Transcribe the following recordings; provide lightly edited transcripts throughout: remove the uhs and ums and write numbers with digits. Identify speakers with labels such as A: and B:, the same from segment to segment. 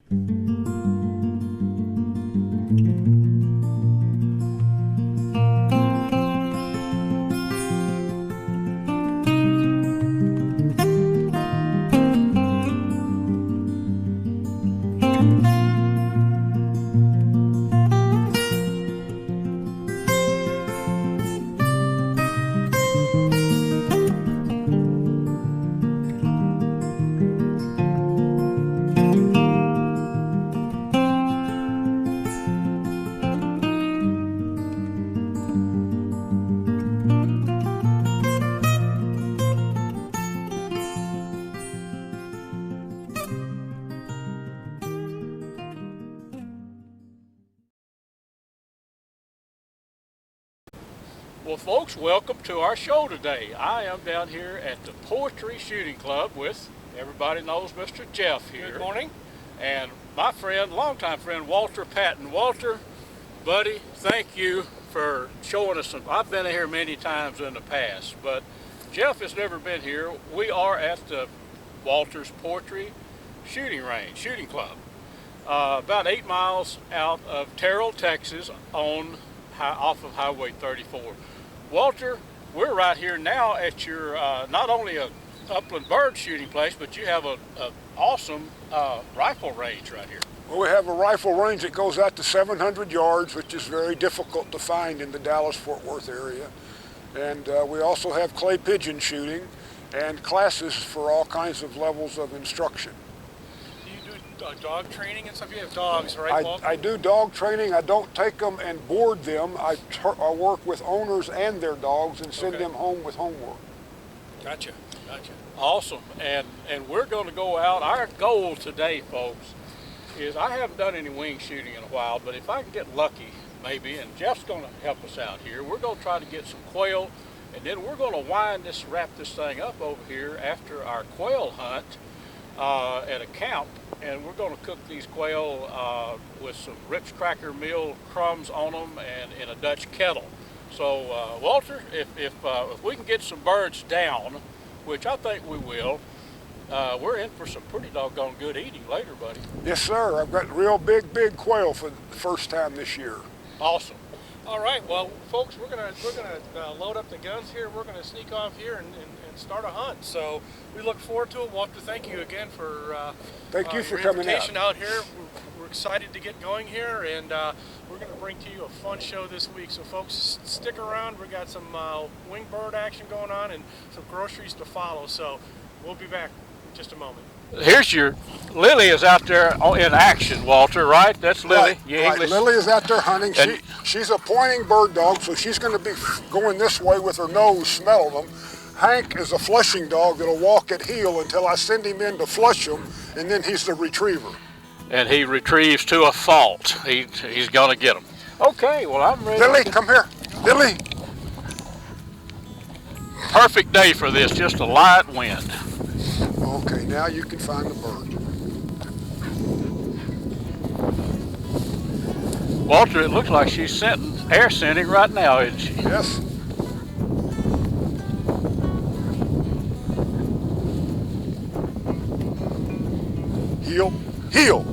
A: Well, folks, welcome to our show today. I am down here at the Poetry Shooting Club with, everybody knows, Mr. Jeff here.
B: Good morning.
A: And my friend, longtime friend, Walter Patton. Walter, buddy, thank you for showing us some. I've been here many times in the past, but Jeff has never been here. We are at the Walter's Poetry Shooting Club, about 8 miles out of Terrell, Texas, off of Highway 34. Walter, we're right here now at your not only a upland bird shooting place, but you have an awesome rifle range right here.
C: Well, we have a rifle range that goes out to 700 yards, which is very difficult to find in the Dallas-Fort Worth area. And we also have clay pigeon shooting and classes for all kinds of levels of instruction.
B: Dog training and stuff? You have dogs, right, Walter?
C: I do dog training. I don't take them and board them. I work with owners and their dogs and send them home with homework.
B: Gotcha.
A: Awesome. And we're going to go out. Our goal today, folks, is I haven't done any wing shooting in a while, but if I can get lucky, maybe, and Jeff's going to help us out here, we're going to try to get some quail, and then we're going to wrap this thing up over here after our quail hunt at a camp. And we're going to cook these quail with some Ritz Cracker Meal crumbs on them and in a Dutch kettle. So, Walter, if we can get some birds down, which I think we will, we're in for some pretty doggone good eating later, buddy.
C: Yes, sir. I've got real big quail for the first time this year.
A: Awesome.
B: All right, well, folks, we're gonna load up the guns here. We're gonna sneak off here and start a hunt. So we look forward to it. Walter, thank you again for
C: thank you for
B: your
C: coming
B: invitation out here. We're excited to get going here, and we're gonna bring to you a fun show this week. So folks, stick around. We got some wing bird action going on and some groceries to follow. So we'll be back in just a moment.
A: Here's Lilly is out there in action, Walter, right? That's Lilly.
C: Right. Lilly is out there hunting. She's a pointing bird dog, so she's going to be going this way with her nose, smelling them. Hank is a flushing dog that'll walk at heel until I send him in to flush them, and then he's the retriever.
A: And he retrieves to a fault. He's going to get them. Okay, well, I'm ready.
C: Lilly, come here. Lilly.
A: Perfect day for this, just a light wind.
C: Okay, now you can find the bird.
A: Walter, it looks like she's air scenting right now, isn't she?
C: Yes. Heel.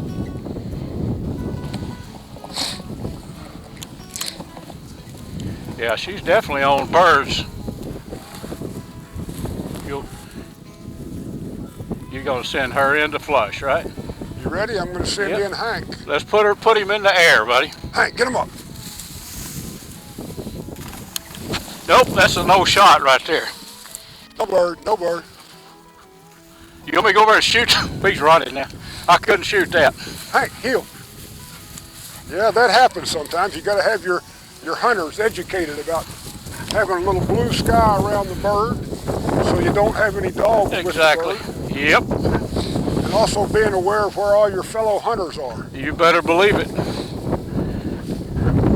A: Yeah, she's definitely on birds. You're going to send her in to flush, right?
C: You ready? I'm going to send in Hank.
A: Let's put him in the air, buddy.
C: Hank, get him up.
A: Nope, that's a no shot right there.
C: No bird.
A: You want me to go over and shoot? He's running now. I couldn't shoot that.
C: Hank, heel. Yeah, that happens sometimes. You got to have your hunters educated about having a little blue sky around the bird so you don't have any dogs with the bird.
A: Yep.
C: And also being aware of where all your fellow hunters are.
A: You better believe it.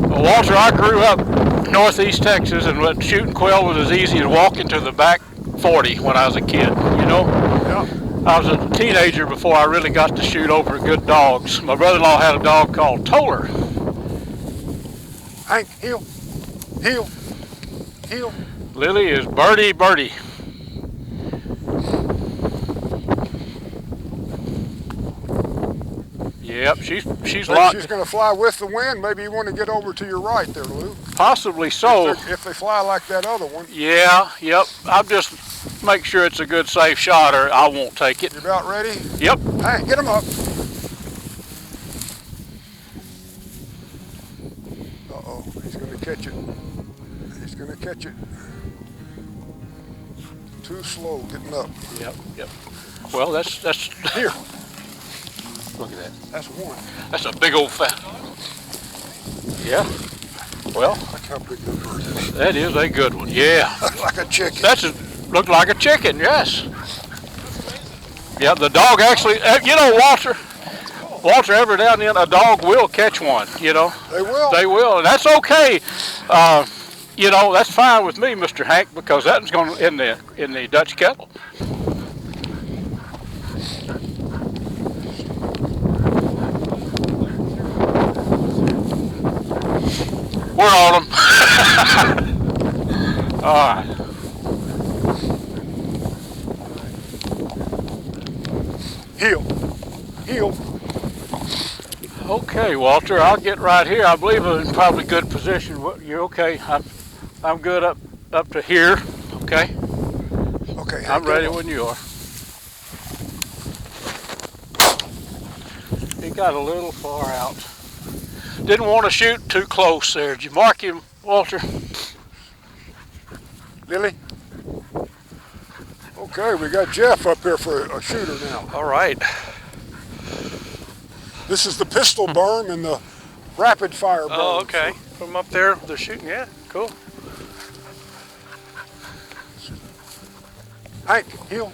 A: Well, Walter, I grew up northeast Texas, and shooting quail was as easy as walking to the back 40 when I was a kid, you know?
C: Yeah.
A: I was a teenager before I really got to shoot over good dogs. My brother-in-law had a dog called Toller.
C: Hank, heel.
A: Lilly is birdie. Yep, she's
C: Maybe
A: locked.
C: she's going to fly with the wind. Maybe you want to get over to your right there, Lou.
A: Possibly so.
C: If they fly like that other one.
A: Yeah, yep. I'll just make sure it's a good safe shot or I won't take it.
C: You about ready?
A: Yep.
C: Hey, get him up. Uh-oh, he's going to catch it. He's going to catch it. Too slow getting up.
A: Yep, yep. Well, that's
C: Here.
A: Look at that.
C: That's one.
A: That's a big old fat. Yeah. Well,
C: Look how big the bird is.
A: that is a good one. Yeah.
C: Like a chicken.
A: Looked like a chicken. Yes. Yeah. The dog actually. You know, Walter, every now and then a dog will catch one. You know.
C: They will.
A: They will, and that's okay. You know, that's fine with me, Mr. Hank, because that's going in the Dutch kettle. We're on them. All right.
C: Heel.
A: Okay, Walter, I'll get right here. I believe I'm in probably good position. You're okay. I'm good up to here. Okay.
C: Okay.
A: I'm ready when you are. He got a little far out. Didn't want to shoot too close there. Did you mark him, Walter?
C: Lilly. Okay, we got Jeff up here for a shooter now.
B: All right.
C: This is the pistol berm and the rapid fire berm.
B: Oh, okay. Put them up there. They're shooting. Yeah, cool.
C: Hank, heel.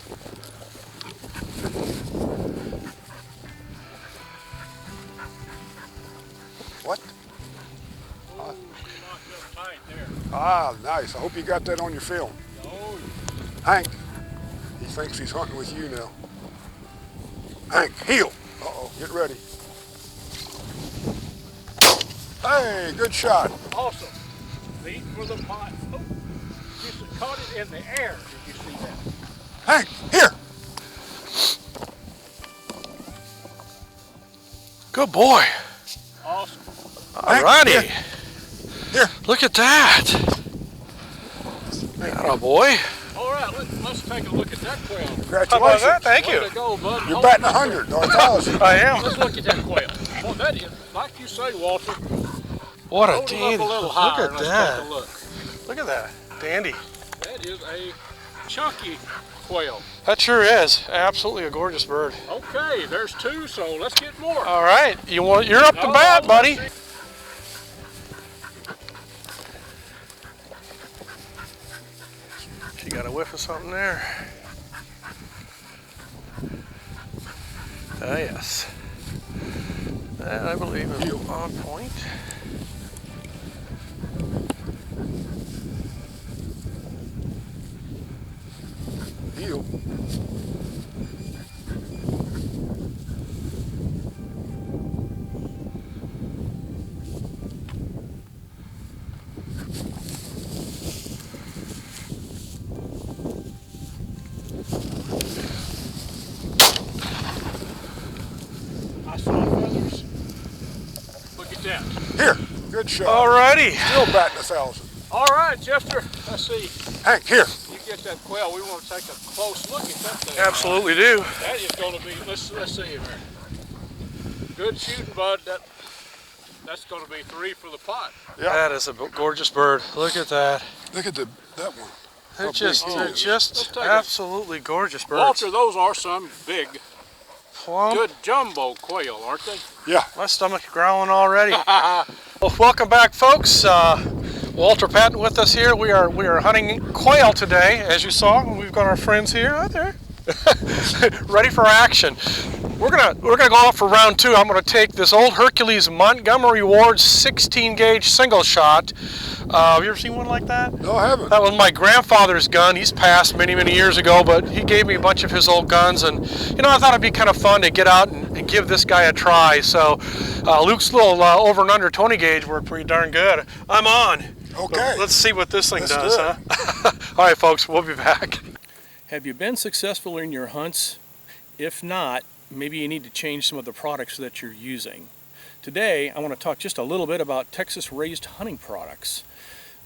C: What? Ah, nice. I hope you got that on your film. Hank, he thinks he's hunting with you now. Hank, heel. Uh-oh, get ready. Hey, good shot.
A: Awesome. Lead for the pot. Oh, just caught it in the air. Did you see that?
C: Hank, here.
B: Good boy.
A: Awesome.
B: All righty.
C: Here.
B: Look at that. Atta boy.
A: All right, let's take a look at that quail.
C: Congratulations.
B: How about that? Thank
A: Way
B: you.
A: to go, bud.
C: You're batting 100 or 1,000.
B: I am.
A: Let's look at that quail. Well, that is, like you say, Walter.
B: What a
A: Hold it up
B: dandy.
A: a little
B: Look
A: higher
B: at
A: and let's
B: that.
A: take a look.
B: Look at that. Dandy.
A: That is a chunky quail.
B: That sure is. Absolutely a gorgeous bird.
A: Okay, there's two, so let's get more.
B: All right. You're up to bat, buddy. She got a whiff of something there. Ah, yes. That, I believe, is on point.
C: Heel.
A: I saw feathers. Look at that.
C: Here. Good shot.
B: Alrighty.
C: Still batting 1,000.
A: All right, Jester. Let's see.
C: Hank, here.
A: You get that quail. We want to take a close look at that thing.
B: Absolutely do.
A: That is going to be. Let's see here. Good shooting, bud. That's going to be 3 for the pot.
C: Yeah.
B: That is a gorgeous bird. Look at that.
C: Look at that one.
B: They're
C: How
B: just,
C: big
B: they're
C: he is.
B: just
A: take a-
B: absolutely gorgeous birds.
A: Walter, those are some big,
B: Plump.
A: good jumbo quail, aren't they?
C: Yeah.
B: My stomach growling already. Well, welcome back, folks. Walter Patton with us here. We are hunting quail today, as you saw. We've got our friends here, out there, ready for action. We're gonna go out for round 2. I'm gonna take this old Hercules Montgomery Ward 16 gauge single shot. Have you ever seen one like that?
C: No, I haven't.
B: That was my grandfather's gun. He's passed many years ago, but he gave me a bunch of his old guns, and you know, I thought it'd be kind of fun to get out and give this guy a try. So Luke's little over and under 20 gauge worked pretty darn good. I'm on.
C: Okay.
B: Let's see what this thing
C: Let's
B: does,
C: do
B: huh? All right, folks, we'll be back.
D: Have you been successful in your hunts? If not, maybe you need to change some of the products that you're using. Today, I want to talk just a little bit about Texas raised hunting products.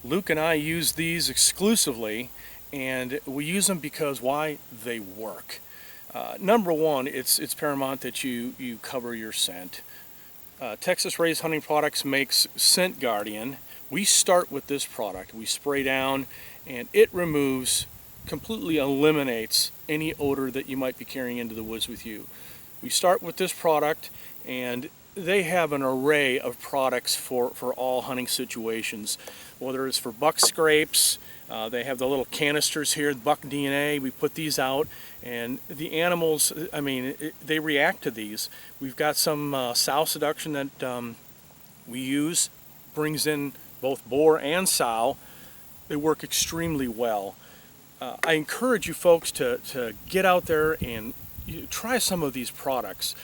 D: Luke and I use these exclusively, and we use them because why? They work. Number one, it's paramount that you cover your scent. Texas raised hunting products makes Scent Guardian. We start with this product. We spray down, and it completely eliminates any odor that you might be carrying into the woods with you. We start with this product, and they have an array of products for all hunting situations, whether it's for buck scrapes. They have the little canisters here, buck DNA. We put these out, and the animals, I mean, they react to these. We've got some sow seduction that we use, brings in both boar and sow. They work extremely well. I encourage you folks to get out there and try some of these products.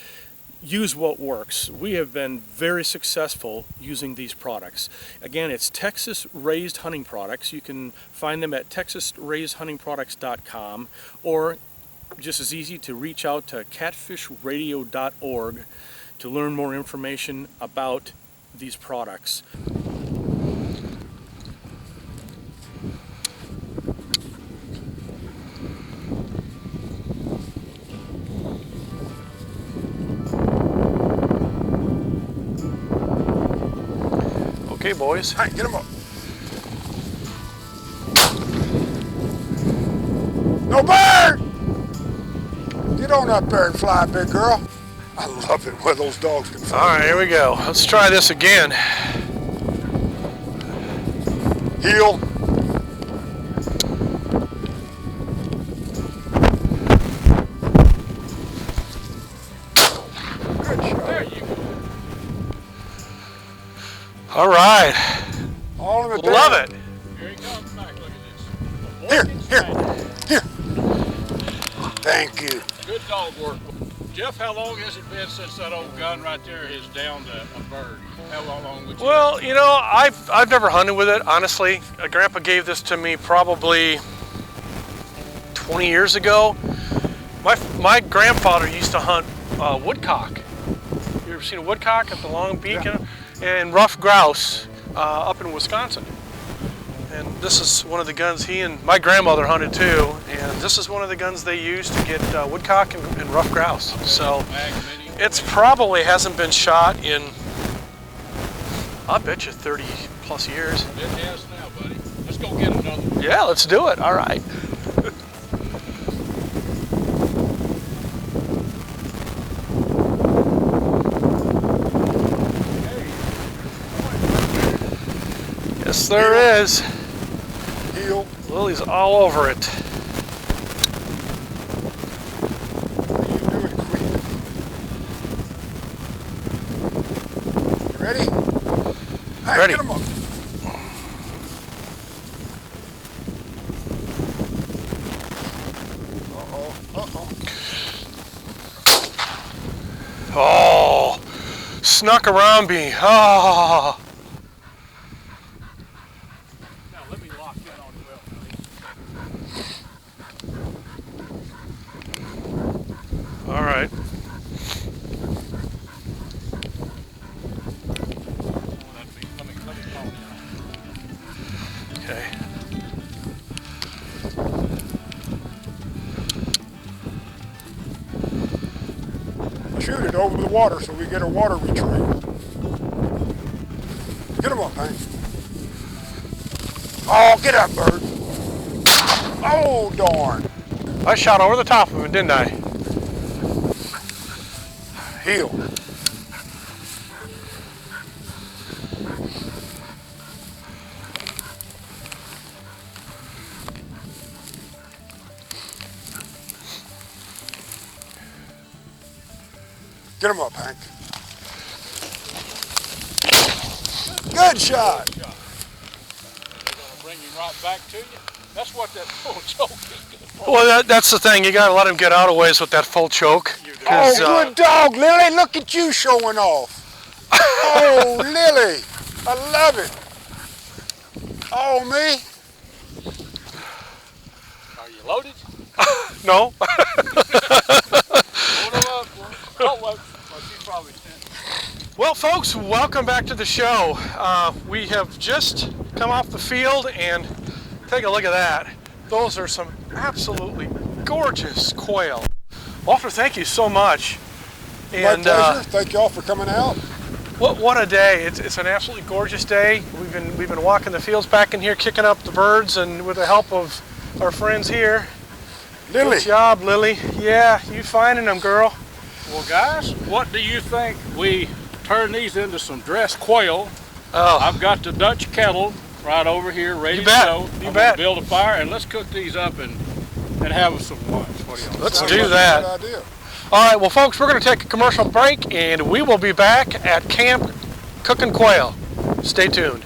D: Use what works. We have been very successful using these products. Again, it's Texas raised hunting products. You can find them at texasraisedhuntingproducts.com, or just as easy to reach out to catfishradio.org to learn more information about these products. Okay, boys.
C: Hey, get him up. No bird! Get on up there and fly, big girl. I love it when those dogs can fly.
B: All right, here we go. Let's try this again.
C: Heel. Good shot.
A: There you go.
B: All right.
C: All in the
B: Love it.
A: Here he comes back. Look at this.
C: Here. Thank you.
A: Good dog work. Jeff, how long has it been since that old gun right there has downed a bird? How long would you?
B: Well, you know, I've never hunted with it, honestly. Grandpa gave this to me probably 20 years ago. My grandfather used to hunt woodcock. You ever seen a woodcock at the long beak?
C: Yeah.
B: And rough grouse up in Wisconsin. And this is one of the guns he and my grandmother hunted too. And this is one of the guns they used to get woodcock and rough grouse. So it's probably hasn't been shot in, I bet you 30 plus years.
A: It has now, buddy. Let's go get another one.
B: Yeah, let's do it. All right. Yes, there is.
C: Heel.
B: Lily's all over it.
C: What are you doing, Queen? You ready? Hey,
B: Ready.
C: Get him up.
B: Oh, snuck around me. Oh.
A: Now let me lock that on well, buddy.
B: All right.
A: Let me call you.
B: Okay.
C: Shoot it over the water so we get a water retrieve. Get him up, Hank. Oh, get up, bird. Oh, darn.
B: I shot over the top of him, didn't I?
C: Heel. Get him up, Hank. Good shot.
A: They're gonna bring him right back to you. That's what that full choke is good for.
B: Well, that's the thing. You got to let him get out of ways with that full choke.
C: Oh, good dog, Lily. Look at you showing off. Oh, Lily. I love it. Oh, me.
A: Are you loaded?
B: No.
A: Load him up, boy.
B: Well, folks, welcome back to the show. We have just come off the field, and take a look at that. Those are some absolutely gorgeous quail. Walter, thank you so much.
C: My pleasure. Thank you all for coming out.
B: What a day! It's an absolutely gorgeous day. We've been walking the fields back in here, kicking up the birds, and with the help of our friends here.
C: Lilly.
B: Good job, Lilly. Yeah, you finding them, girl.
A: Well, guys, what do you think we turn these into some dressed quail?
B: Oh,
A: I've got the Dutch kettle right over here ready
B: You bet.
A: to go.
B: You
A: I'm
B: bet.
A: gonna build a fire and let's cook these up and have some lunch. What do you
B: Let's
A: think?
B: do
C: Good
B: that.
C: idea.
B: All right, well, folks, we're going to take a commercial break, and we will be back at camp cooking quail. Stay tuned.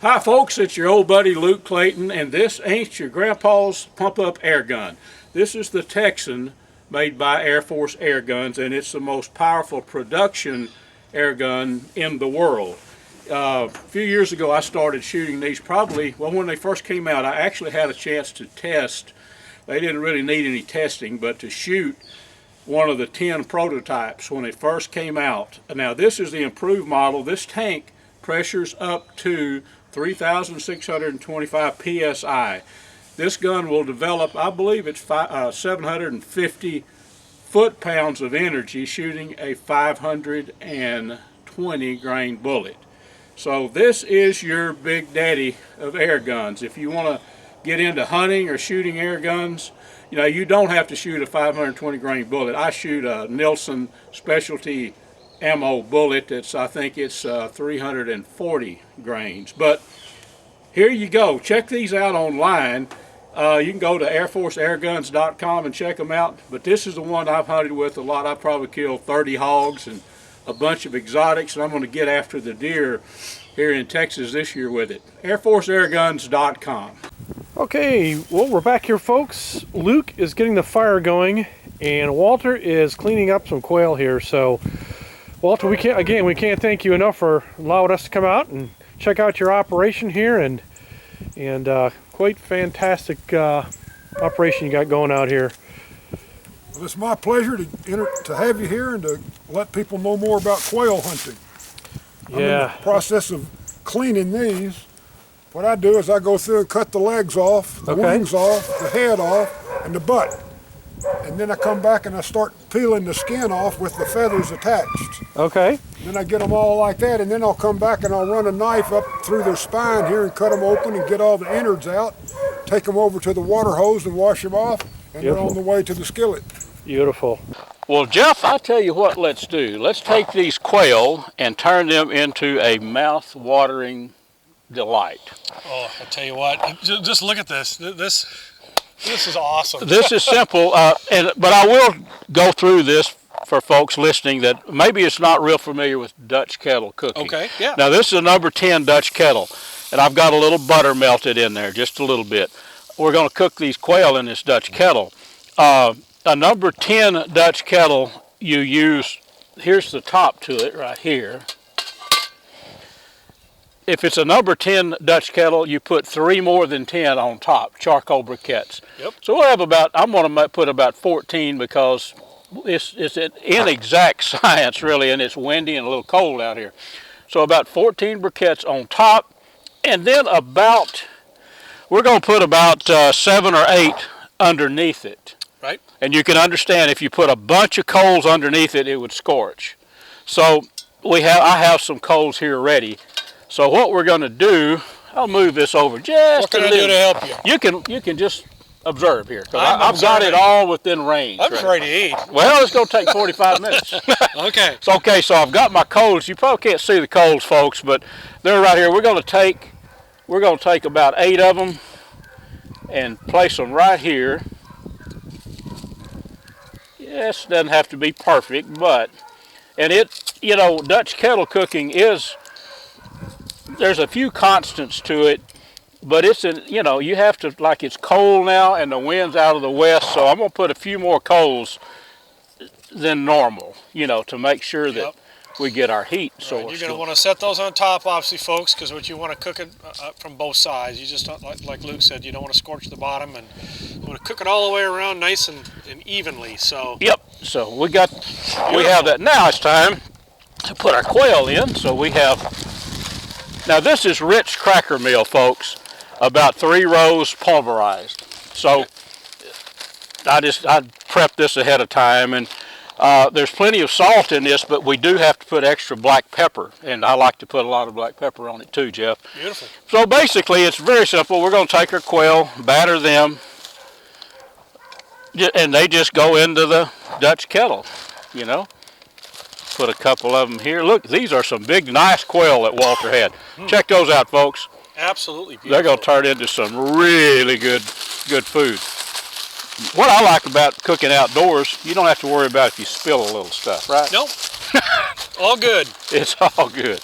A: Hi folks, it's your old buddy Luke Clayton, and this ain't your grandpa's pump-up air gun. This is the Texan made by Air Force Air Guns, and it's the most powerful production air gun in the world. A few years ago I started shooting these when they first came out. I actually had a chance to test. They didn't really need any testing, but to shoot one of the 10 prototypes when it first came out. Now this is the improved model. This tank pressures up to 3,625 psi. This gun will develop, I believe it's 750 foot-pounds of energy shooting a 520 grain bullet. So this is your big daddy of air guns. If you want to get into hunting or shooting air guns, you know, you don't have to shoot a 520 grain bullet. I shoot a Nielsen specialty ammo bullet that's, I think it's 340 grains. But here you go. Check these out online. You can go to airforceairguns.com and check them out. But this is the one I've hunted with a lot. I've probably killed 30 hogs and a bunch of exotics, and I'm going to get after the deer here in Texas this year with it. airforceairguns.com.
B: Okay, well, we're back here, folks. Luke is getting the fire going, and Walter is cleaning up some quail here. So, Walter, we can't thank you enough for allowing us to come out and check out your operation here, and quite fantastic operation you got going out here.
C: Well, it's my pleasure to have you here and to let people know more about quail hunting. I'm in the process of cleaning these. What I do is I go through and cut the legs off, the wings off, the head off, and the butt. And then I come back and I start peeling the skin off with the feathers attached.
B: Okay.
C: Then I get them all like that, and then I'll come back and I'll run a knife up through their spine here and cut them open and get all the innards out, take them over to the water hose and wash them off, and they're on the way to the skillet.
B: Beautiful.
A: Well, Jeff, I tell you what let's do. Let's take these quail and turn them into a mouth-watering delight.
B: Oh, I tell you what, just look at this. This is awesome.
A: This is simple, but I will go through this for folks listening that maybe it's not real familiar with Dutch kettle cooking.
B: Okay, yeah.
A: Now this is a number 10 Dutch kettle, and I've got a little butter melted in there, just a little bit. We're going to cook these quail in this Dutch kettle. A number 10 Dutch kettle, you use, here's the top to it right here. If it's a number 10 Dutch kettle, you put 3 more than 10 on top, charcoal briquettes.
B: Yep.
A: So we'll have I'm going to put about 14 because it's an inexact science really, and it's windy and a little cold out here. So about 14 briquettes on top, and then we're going to put about 7 or 8 underneath it.
B: Right.
A: And you can understand if you put a bunch of coals underneath it, it would scorch. So I have some coals here ready. So what we're going to do, I'll move this over just a little.
B: What can I do to help you?
A: You can just observe here. I've got it all within range.
B: I'm just ready to eat.
A: Well, it's going to take 45 minutes.
B: Okay.
A: It's okay. So I've got my coals. You probably can't see the coals, folks, but they're right here. We're going to take about 8 of them and place them right here. Yes, doesn't have to be perfect, but Dutch kettle cooking there's a few constants to it, but you have to, like, it's cold now and the wind's out of the west, so I'm going to put a few more coals than normal, to make sure that we get our heat source.
B: Right, you're going to want to set those on top, obviously, folks, because what you want to cook it from both sides. You just don't, like Luke said, you don't want to scorch the bottom, and you want to cook it all the way around nice and evenly. So.
A: Yep. So we have that. Now it's time to put our quail in. So we have, now this is rich cracker meal, folks, about 3 rows pulverized. So I prepped this ahead of time, and there's plenty of salt in this, but we do have to put extra black pepper, and I like to put a lot of black pepper on it too, Jeff.
B: Beautiful.
A: So basically it's very simple. We're going to take our quail, batter them, and they just go into the Dutch kettle, you know. Put a couple of them here. Look, these are some big, nice quail that Walter had. Check those out, folks.
B: Absolutely beautiful.
A: They're going to turn into some really good food. What I like about cooking outdoors, you don't have to worry about if you spill a little stuff, right?
B: Nope. All good.
A: It's all good.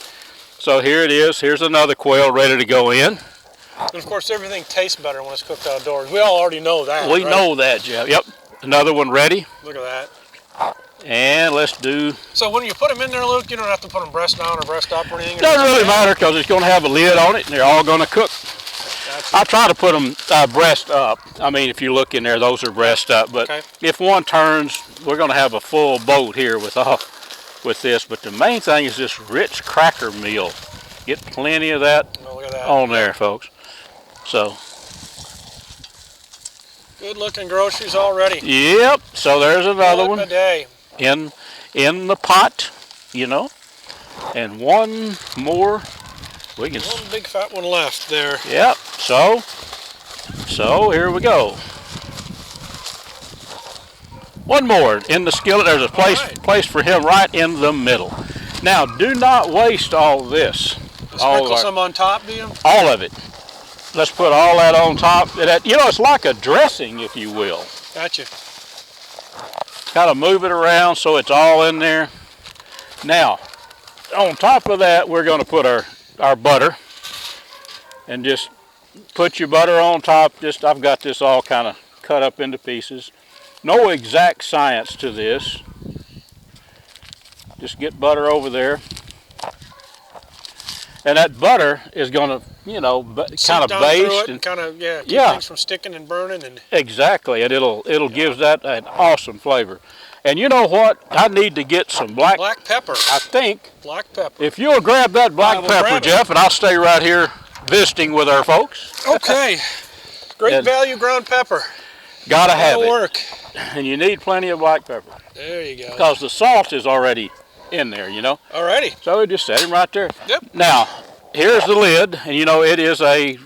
A: So here it is. Here's another quail ready to go in.
B: And of course, everything tastes better when it's cooked outdoors. We all already know that.
A: We
B: right?
A: know that, Jeff. Yep. Another one ready.
B: Look at that.
A: And let's do...
B: So when you put them in there, Luke, you don't have to put them breast down or breast up or anything?
A: Doesn't really matter because it's going to have a lid on it and they're all going to cook.
B: Gotcha.
A: I try to put them breast up. I mean, if you look in there, those are breast up. But if one turns, we're going to have a full boat here with this. But the main thing is this rich cracker meal. Get plenty of that,
B: look at that
A: on there, folks. So...
B: good looking groceries already.
A: Yep. So there's another one.
B: A day.
A: In the pot, you know, and one more. We can.
B: One big fat one left there.
A: Yep. So here we go. One more in the skillet. There's a place for him right in the middle. Now, do not waste all this.
B: Sprinkle some on top, do you?
A: All of it. Let's put all that on top. You know, it's like a dressing, if you will.
B: Gotcha.
A: Kind of move it around so it's all in there. Now, on top of that, we're going to put our butter. And just put your butter on top. I've got this all kind of cut up into pieces. No exact science to this. Just get butter over there. And that butter is going to, you know, kind of baste
B: and kind of keep things from sticking and burning and
A: exactly, and it'll give that an awesome flavor. And you know what? I need to get some black
B: pepper.
A: I think
B: black pepper.
A: If you'll grab that black pepper, Jeff, and I'll stay right here visiting with our folks.
B: Okay. Great value ground pepper.
A: Gotta have it.
B: Work.
A: And you need plenty of black pepper.
B: There you go.
A: Because the salt is already in there, you know.
B: Alrighty.
A: So we just set him right there.
B: Yep.
A: Now, here's the lid, and you know it is a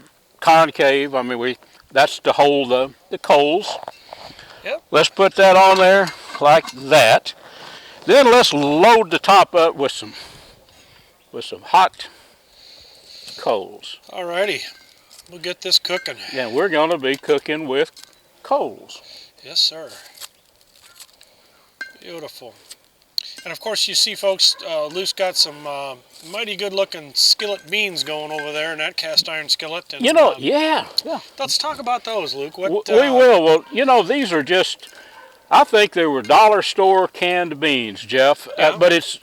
A: concave. I mean, that's to hold the coals.
B: Yep.
A: Let's put that on there like that. Then let's load the top up with some hot coals.
B: Alrighty. We'll get this cooking.
A: And we're going to be cooking with coals.
B: Yes, sir. Beautiful. And of course, you see, folks, Luke's got some mighty good-looking skillet beans going over there in that cast iron skillet. And,
A: you know, yeah.
B: Let's talk about those, Luke.
A: We will. Well, you know, these are just, I think they were dollar store canned beans, Jeff.
B: Yeah.
A: But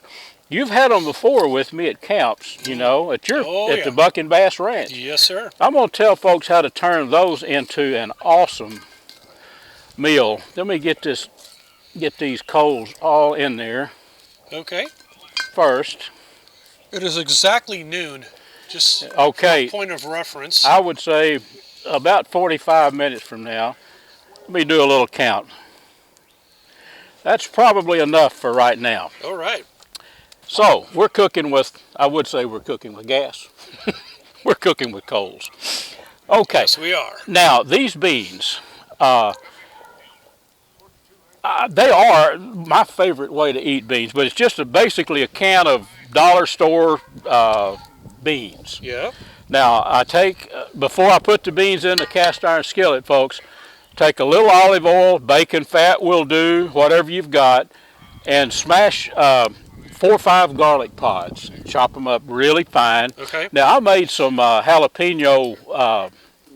A: you've had them before with me at camps, you know, at the Buck and Bass Ranch.
B: Yes, sir.
A: I'm going to tell folks how to turn those into an awesome meal. Let me get these coals all in there.
B: Okay.
A: First.
B: It is exactly noon. Just
A: okay.
B: For a point of reference.
A: I would say about 45 minutes from now. Let me do a little count. That's probably enough for right now.
B: All right.
A: So we're cooking with, I would say we're cooking with gas. We're cooking with coals. Okay.
B: Yes, we are.
A: Now these beans, they are my favorite way to eat beans, but it's just basically a can of dollar store beans.
B: Yeah.
A: Now I take, before I put the beans in the cast iron skillet, folks, take a little olive oil, bacon fat will do, whatever you've got, and smash 4 or 5 garlic pods. Chop them up really fine.
B: Okay.
A: Now I made some jalapeno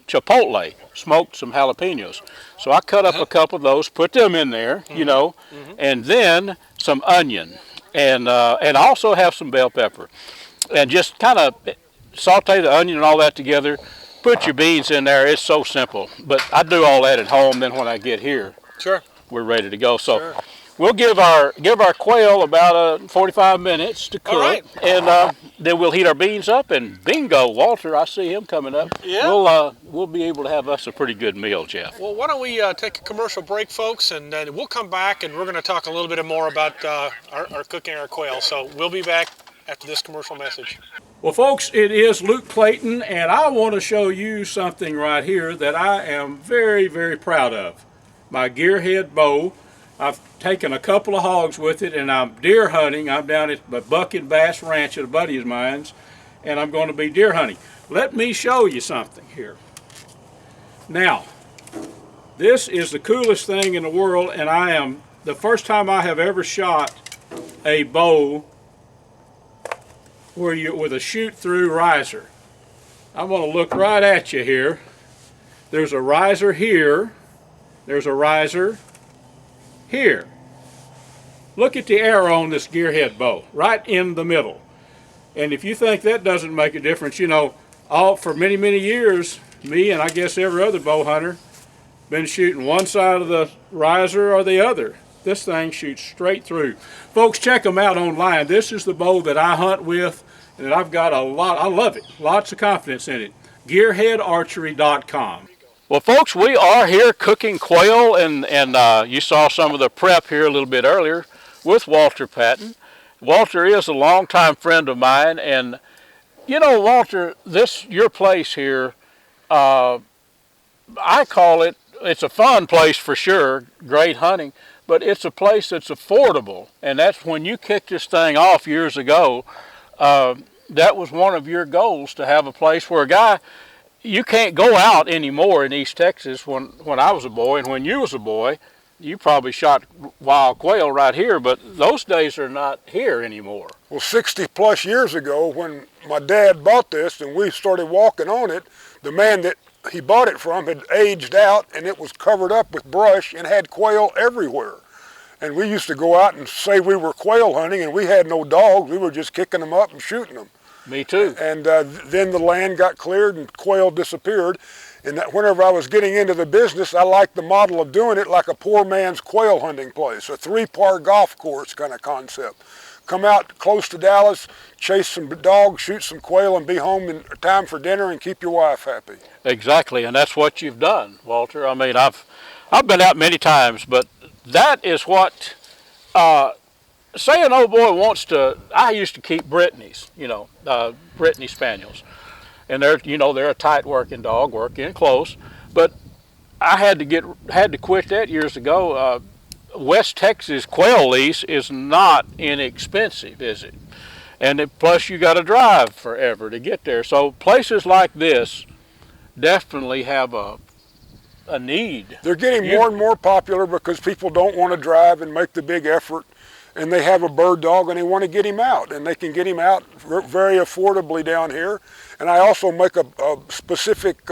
A: chipotle, smoked some jalapenos. So I cut up a couple of those, put them in there, you know, and then some onion, and also have some bell pepper, and just kind of saute the onion and all that together. Put your beans in there. It's so simple. But I do all that at home. Then when I get here,
B: sure,
A: we're ready to go. So we'll give our quail about 45 minutes to cook,
B: all right.
A: and then we'll heat our beans up. And bingo, Walter, I see him coming up.
B: Yeah.
A: We'll be able to have us a pretty good meal, Jeff.
B: Well, why don't we take a commercial break, folks, and then we'll come back and we're going to talk a little bit more about our cooking our quail. So we'll be back after this commercial message.
A: Well, folks, it is Luke Clayton, and I want to show you something right here that I am very, very proud of. My Gearhead Bow. I've taken a couple of hogs with it, and I'm deer hunting. I'm down at the Bucket Bass Ranch at a buddy of mine's, and I'm going to be deer hunting. Let me show you something here. Now, this is the coolest thing in the world, and the first time I have ever shot a bow with a shoot-through riser. I'm going to look right at you here. There's a riser here. There's a riser here. Look at the arrow on this Gearhead bow, right in the middle. And if you think that doesn't make a difference, you know, for many, many years, me and I guess every other bow hunter been shooting one side of the riser or the other. This thing shoots straight through. Folks, check them out online. This is the bow that I hunt with, and I've got a lot. I love it. Lots of confidence in it. Gearheadarchery.com. Well, folks, we are here cooking quail, and you saw some of the prep here a little bit earlier with Walter Patton. Walter is a longtime friend of mine, and you know, Walter, your place here, I call it, it's a fun place for sure, great hunting, but it's a place that's affordable, and that's when you kicked this thing off years ago. That was one of your goals, to have a place where a guy, you can't go out anymore in East Texas. When I was a boy and when you was a boy, you probably shot wild quail right here, but those days are not here anymore.
C: Well, 60 plus years ago, when my dad bought this and we started walking on it, the man that he bought it from had aged out, and it was covered up with brush and had quail everywhere. And we used to go out and say we were quail hunting, and we had no dogs. We were just kicking them up and shooting them.
A: Me too.
C: And then the land got cleared and quail disappeared. And whenever I was getting into the business, I liked the model of doing it like a poor man's quail hunting place, a 3-par golf course kind of concept. Come out close to Dallas, chase some dogs, shoot some quail, and be home in time for dinner and keep your wife happy. Exactly,
A: and that's what you've done, Walter. I mean, I've been out many times, but that is what, say an old boy wants to, I used to keep Brittany's, Brittany Spaniels. And they're a tight working dog, working close. But I had to quit that years ago. West Texas quail lease is not inexpensive, is it? And plus you got to drive forever to get there. So places like this definitely have a need.
C: They're getting more and more popular because people don't want to drive and make the big effort, and they have a bird dog and they want to get him out, and they can get him out very affordably down here. And I also make a specific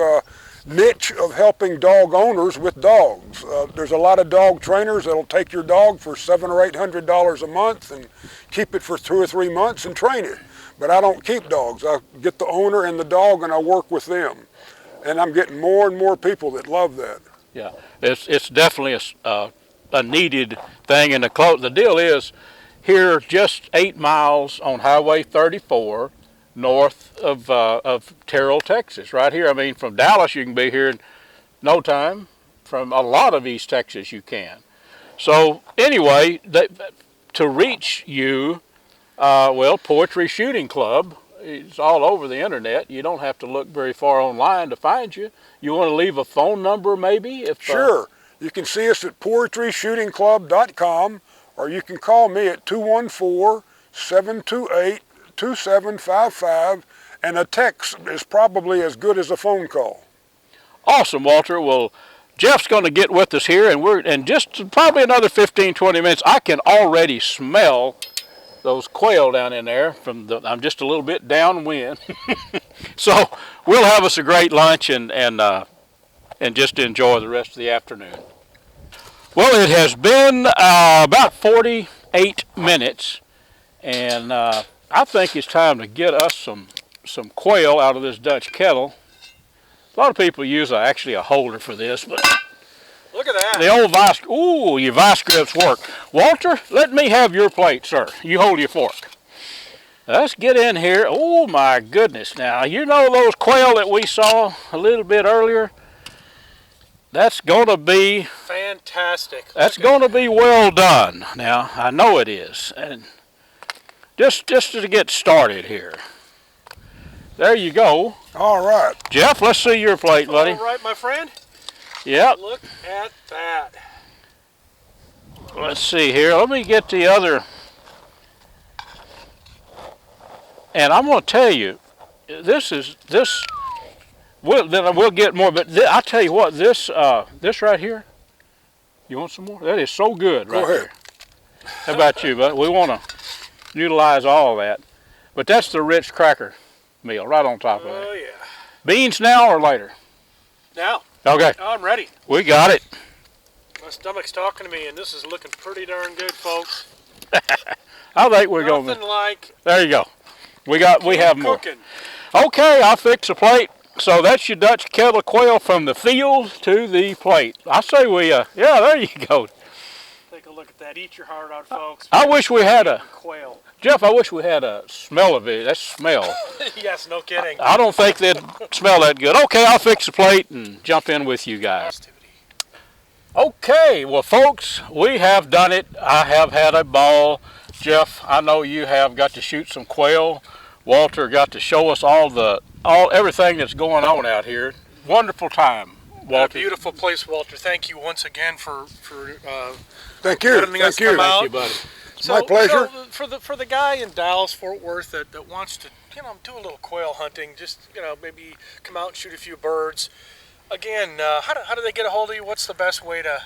C: niche of helping dog owners with dogs. There's a lot of dog trainers that'll take your dog for $700 or $800 a month and keep it for 2 or 3 months and train it. But I don't keep dogs. I get the owner and the dog and I work with them. And I'm getting more and more people that love that.
A: Yeah, it's definitely a needed thing. And the deal is, here just 8 miles on Highway 34, north of Terrell, Texas, right here. I mean, from Dallas you can be here in no time. From a lot of East Texas you can. So anyway, to reach you, Poetry Shooting Club, it's all over the internet. You don't have to look very far online to find you. You want to leave a phone number maybe?
C: Sure. You can see us at poetryshootingclub.com, or you can call me at 214-728-2755, and a text is probably as good as a phone call.
A: Awesome, Walter. Well, Jeff's going to get with us here, and just probably another 15-20 minutes. I can already smell those quail down in there. I'm just a little bit downwind. So we'll have us a great lunch and just enjoy the rest of the afternoon. Well, it has been about 48 minutes, and I think it's time to get us some quail out of this Dutch kettle. A lot of people use actually a holder for this, but
B: Look at that.
A: The old vice, ooh, your vice grips work. Walter, let me have your plate, sir. You hold your fork. Let's get in here. Oh my goodness. Now, you know those quail that we saw a little bit earlier? That's going to be
B: fantastic.
A: That's going to be well done. Now, I know it is. And just to get started here. There you go.
C: All right.
A: Jeff, let's see your plate, buddy.
B: All right, my friend.
A: Yep.
B: Look at that.
A: Let's see here. Let me get the other. And I'm going to tell you, we'll get more, but I'll tell you what, this right here, you want some more? That is so good right
C: Go ahead.
A: there. How about you, bud? We want to utilize all that. But that's the Ritz cracker meal right on top of it.
B: Oh, yeah.
A: Beans now or later?
B: Now.
A: Okay.
B: I'm ready.
A: We got it.
B: My stomach's talking to me, and this is looking pretty darn good, folks.
A: I think we're going to.
B: Nothing like
A: There you go. We have more.
B: cooking.
A: Okay, I'll fix a plate. So that's your Dutch kettle quail from the field to the plate. I say yeah, there you go.
B: Take a look at that. Eat your heart out, folks.
A: I wish we had a,
B: Quail.
A: Jeff, I wish we had a smell of it. That smell.
B: Yes, no kidding.
A: I don't think they'd smell that good. Okay, I'll fix the plate and jump in with you guys. Okay, well, folks, we have done it. I have had a ball. Jeff, I know you have got to shoot some quail. Walter got to show us everything that's going on out here. Wonderful time, Walter.
B: A beautiful place, Walter. Thank you once again for
C: Thank you.
B: letting us
C: Thank you.
B: come out.
A: Thank you, buddy.
C: My pleasure.
B: For the guy in Dallas, Fort Worth that wants to do a little quail hunting, just maybe come out and shoot a few birds. Again, how do they get a hold of you? What's the best way to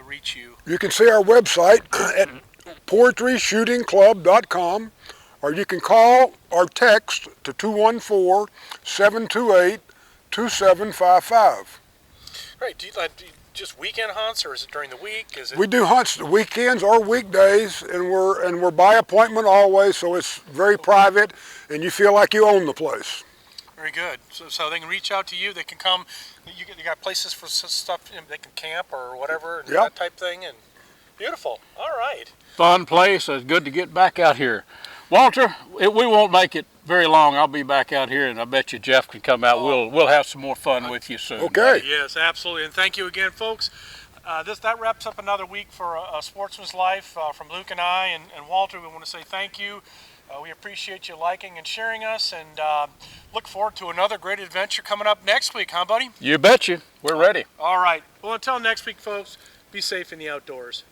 B: reach you?
C: You can see our website at poetryshootingclub.com, or you can call or text to 214-728-2755.
B: Right. Do you just weekend hunts, or is it during the week? Is it?
C: We do hunts weekends or weekdays, and we're by appointment always, so it's very private, and you feel like you own the place.
B: Very good. So they can reach out to you. They can come. You got places for stuff. They can camp or whatever, and that type thing. And beautiful. All right.
A: Fun place. It's good to get back out here. Walter, we won't make it very long. I'll be back out here, and I bet you Jeff can come out. We'll have some more fun with you soon.
C: Okay.
B: Yes, absolutely. And thank you again, folks. That wraps up another week for a Sportsman's Life from Luke and I and Walter. We want to say thank you. We appreciate you liking and sharing us, and look forward to another great adventure coming up next week, huh, buddy?
A: You betcha. We're ready.
B: All right. Well, until next week, folks, be safe in the outdoors.